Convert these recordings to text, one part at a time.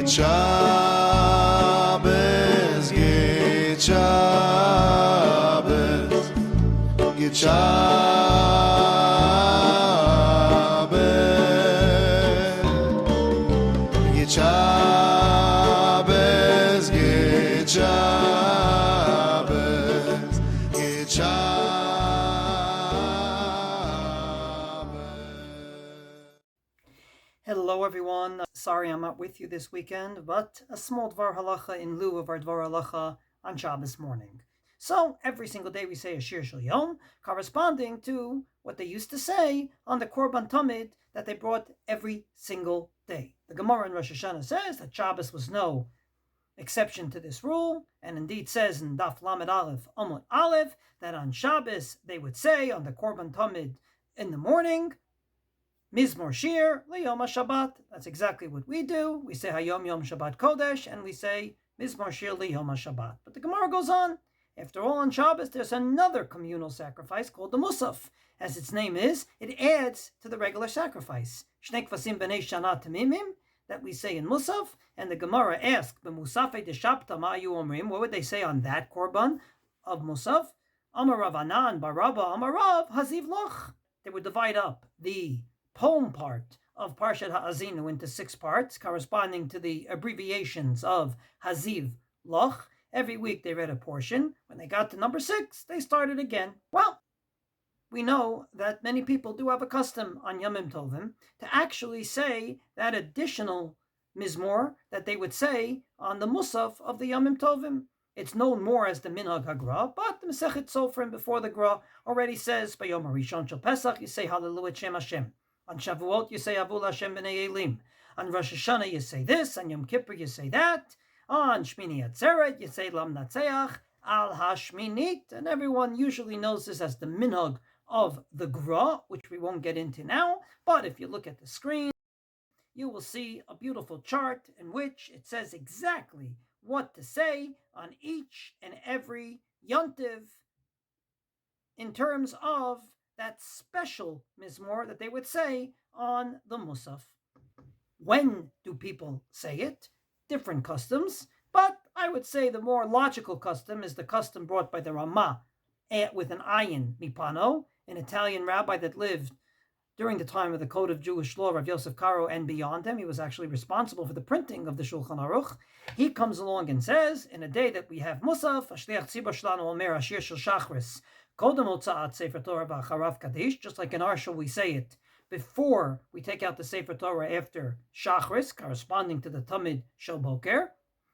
Get Shabbos, get Shabbos, get Shabbos, get Shabbos, get Shabbos, get Shabbos. Hello everyone, sorry I'm not with you this weekend, but a small Dvar Halacha in lieu of our Dvar Halacha on Shabbos morning. So every single day we say a Shir Shel Yom, corresponding to what they used to say on the Korban Tamid that they brought every single day. The Gemara in Rosh Hashanah says that Shabbos was no exception to this rule, and indeed says in Daf Lamed Aleph Amud Aleph that on Shabbos they would say on the Korban Tamid in the morning, Mizmor Shir Liyom Shabbat. That's exactly what we do. We say Hayom Yom Shabbat Kodesh, and we say Mizmor Shir Liyom Shabbat. But the Gemara goes on. After all, on Shabbos, there's another communal sacrifice called the Musaf. As its name is, it adds to the regular sacrifice. Shnei Kvasim B'nei Shana Tamimim, that we say in Musaf, and the Gemara asks, B'Musaf-sacrafice ma ayu omrim, what would they say on that korban of Musaf? Amar Rav Anan, Barabba, Amar Rav, Haziv Loch. They would divide up the poem part of Parshat Ha'azinu into 6 parts, corresponding to the abbreviations of Haziv Loch. Every week they read a portion. When they got to number 6, they started again. Well, we know that many people do have a custom on Yom Tovim to actually say that additional mizmor that they would say on the Musaf of the Yom Tovim. It's known more as the Minhag HaGra, but the Masechet Sofrim before the Gra already says, by Yom HaRishon Shel Pesach, you say Hallelujah Shem Hashem. On Shavuot, you say Avul Hashem B'nei Elim. On Rosh Hashanah, you say this. On Yom Kippur, you say that. On Shmini Atzeret, you say Lam Natseach Al HaShminit. And everyone usually knows this as the minhag of the Gra, which we won't get into now. But if you look at the screen, you will see a beautiful chart in which it says exactly what to say on each and every yontiv in terms of that special mizmor that they would say on the Musaf. When do people say it? Different customs, but I would say the more logical custom is the custom brought by the Ramah with an ayin mipano, an Italian rabbi that lived during the time of the Code of Jewish Law, Rav Yosef Karo, and beyond him. He was actually responsible for the printing of the Shulchan Aruch. He comes along and says, in a day that we have Musaf, Ashliach Tzibur Shlanu Omer Ashir Shel Shachris, Kodem Hotza'at Sefer Torah V'acharav Kadesh, just like in our shul we say it before we take out the Sefer Torah after Shachris, corresponding to the Tamid Shel Boker.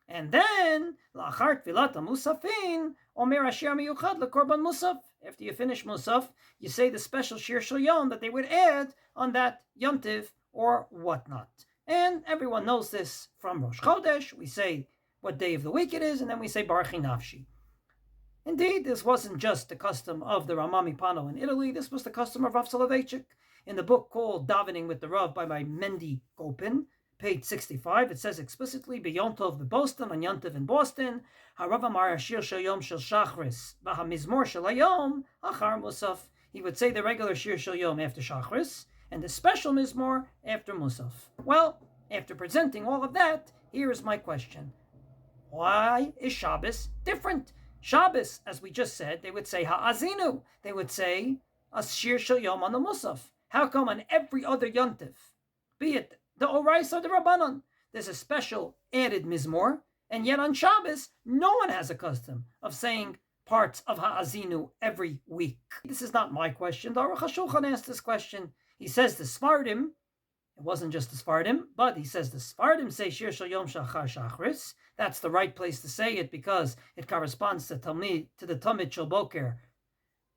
And then, La'achar Tfilat HaMusafin, Omer Ashir Miyuchad LeKorban Musaf. After you finish Musaf, you say the special Shir Shel Yom that they would add on that Yontiv or whatnot. And everyone knows this from Rosh Chodesh. We say what day of the week it is, and then we say Bרכי Nafshi. Indeed, this wasn't just the custom of the Ramah Mipano in Italy. This was the custom of Rav Soloveitchik. In the book called Davening with the Rav by Mendy Gopin, page 65, it says explicitly, Yom Tov b'Boston, on Yom Tov in Boston, Harav Amar Shir Shel Yom Shel Shachris, V'hamizmor Shel Hayom, Achar Musaf. He would say the regular Shir Shel Yom after Shachris, and the special Mizmor after Musaf. Well, after presenting all of that, here is my question. Why is Shabbos different? Shabbos, as we just said, they would say Ha'azinu. They would say a Shir Shel Yom on the Musaf. How come on every other Yontif, be it the Orais or the Rabbanon, there's a special added Mizmor, and yet on Shabbos, no one has a custom of saying parts of Ha'azinu every week? This is not my question. The Aruch HaShulchan asked this question. He says the Sfardim, it wasn't just the Sfardim, but he says the Sfardim say Shir Shel Yom Shachar Shachris. That's the right place to say it because it corresponds to the Tamid Shel Boker,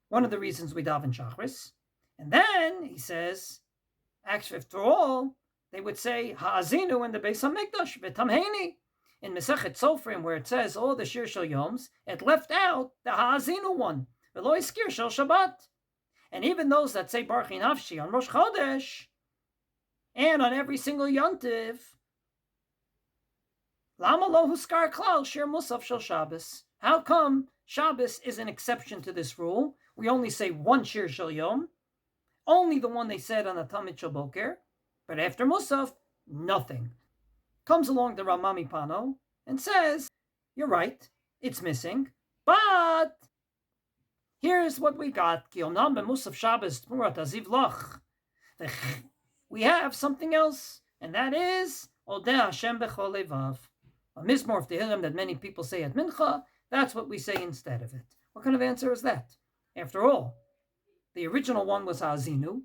one of the reasons we daven Shachris. And then he says, actually, after all, they would say Ha'azinu in the Beis HaMikdash v'tamheini. In Masechet Sofrim, where it says all the Shir Shel Yoms, it left out the Ha'azinu one, V'lo Iskir Shel Shabbat. And even those that say Bרכי Nafshī on Rosh Chodesh and on every single Yontiv, Lama lo huskar klal Shir Musaf Shel Shabbos. How come Shabbos is an exception to this rule? We only say one Shir Shel Yom, only the one they said on the Tamid Shel Boker, but after Musaf, nothing. Comes along the Ramami Pano and says, you're right, it's missing, but here's what we got. We have something else, and that is Odeh Hashem b'chol levav. A mizmor of Tehillim that many people say at Mincha, that's what we say instead of it. What kind of answer is that? After all, the original one was Hazinu,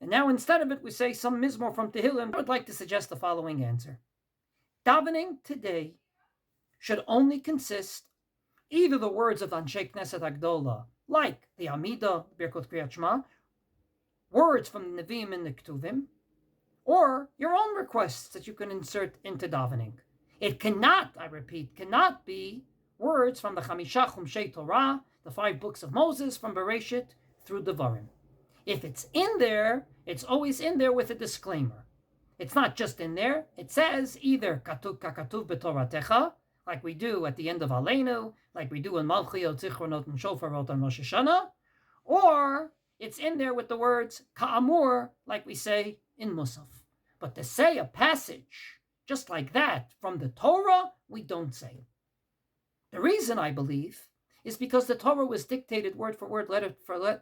and now instead of it we say some mizmor from Tehillim. I would like to suggest the following answer. Davening today should only consist either the words of Anshe Knesset Agdola, like the Amida, Birkot Kriyat Shema, words from the Leviim and the Ketuvim, or your own requests that you can insert into davening. It cannot, I repeat, cannot be words from the Chamisha Chumshei Torah, the 5 books of Moses, from Bereshit through Devarim. If it's in there, it's always in there with a disclaimer. It's not just in there. It says either Katuv Kakatuv B'Toratecha, like we do at the end of Aleinu, like we do in Malchiot, Zichronot, and Shofarot on Rosh Hashanah, or it's in there with the words Ka'amur, like we say in Musaf. But to say a passage just like that from the Torah, we don't say. The reason, I believe, is because the Torah was dictated word for word, letter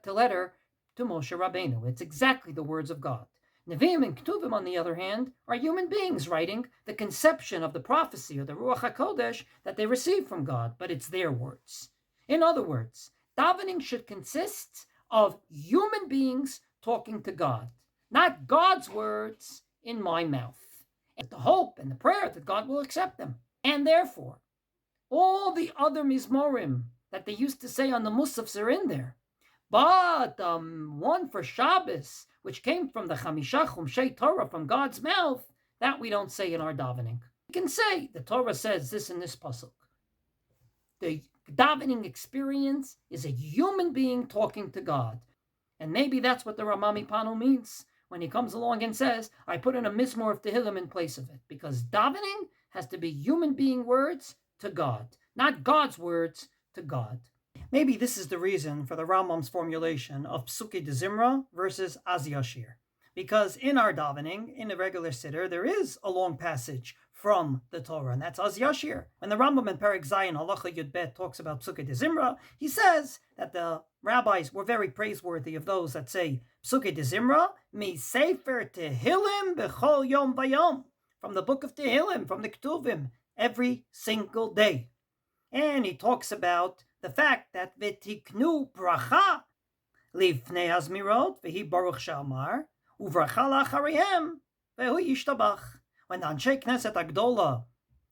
to letter, to Moshe Rabbeinu. It's exactly the words of God. Leviim and Ketuvim, on the other hand, are human beings writing the conception of the prophecy or the Ruach HaKodesh that they received from God, but it's their words. In other words, davening should consist of human beings talking to God, not God's words in my mouth. And the hope and the prayer that God will accept them. And therefore, all the other mizmorim that they used to say on the Musafs are in there. But one for Shabbos, which came from the Chamisha Chumshei Torah, from God's mouth, that we don't say in our davening. We can say the Torah says this in this pasuk. The davening experience is a human being talking to God. And maybe that's what the Ramami Pano means when he comes along and says, I put in a mizmor of Tehillim in place of it. Because davening has to be human being words to God, not God's words to God. Maybe this is the reason for the Rambam's formulation of Psukei de Zimra versus Shir. Because in our davening, in the regular siddur, there is a long passage from the Torah, and that's Shir. When the Rambam in Perek Zayin Halacha Yud Bet talks about Psukei de Zimra, he says that the rabbis were very praiseworthy of those that say Psukei de Zimra, mi sefer Tehillim b'chol yom vayom, from the book of Tehillim, from the Ketuvim, every single day. And he talks about the fact that v'tiknu bracha lifnei hazmirot v'hi baruch she'amar uvracha la'acharihem v'hu yishtabach. When the Anshe Knesset Agdola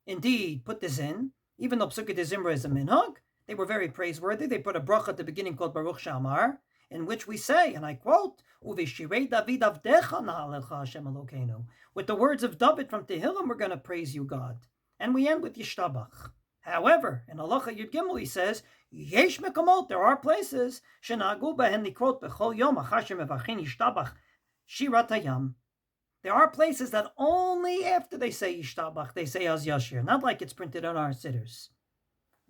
indeed put this in, even though Psukei de Zimra is a minhag, they were very praiseworthy. They put a bracha at the beginning called Baruch She'amar, in which we say, and I quote, Uveshirei David avdecha na'alecha Hashem Elokeinu. With the words of David from Tehillim, we're going to praise you, God. And we end with Yishtabach. However, in Halacha Yud Gimel, he says, Yesh mekomot, there are places, shenagu behen likrot bechol yom achar shemevachin Yishtabach shirat hayam. There are places that only after they say Yishtabach, they say Az Yashir, not like it's printed on our sidders.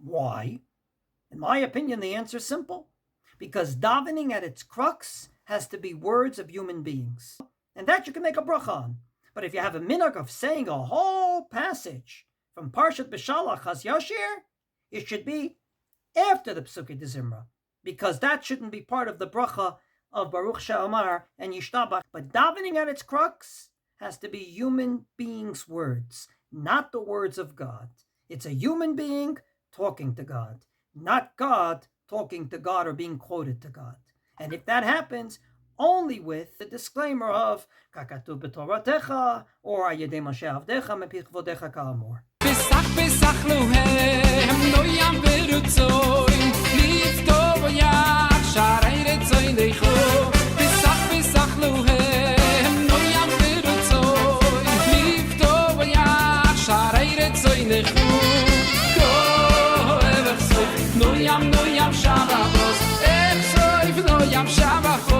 Why? In my opinion, the answer is simple. Because davening at its crux has to be words of human beings. And that you can make a bracha on. But if you have a minhag of saying a whole passage from Parshat B'Shalach Az Yashir, it should be after the Psukei de Zimra. Because that shouldn't be part of the bracha of Baruch She'amar and Yishtabach. But davening at its crux has to be human beings' words, not the words of God. It's a human being talking to God, not God talking to God or being quoted to God. And if that happens, only with the disclaimer of Kakatu b'Toratecha or Ayedei Moshe Avdecha mepich kvodecha ka'amor. Pesach Pesach lohem no yam verutzoin liftov yach sharei retzoin lecho. Pesach Pesach lohem no yam verutzoin liftov yach sharei retzoin lecho. No yam Shabbat, no yam Shabbat.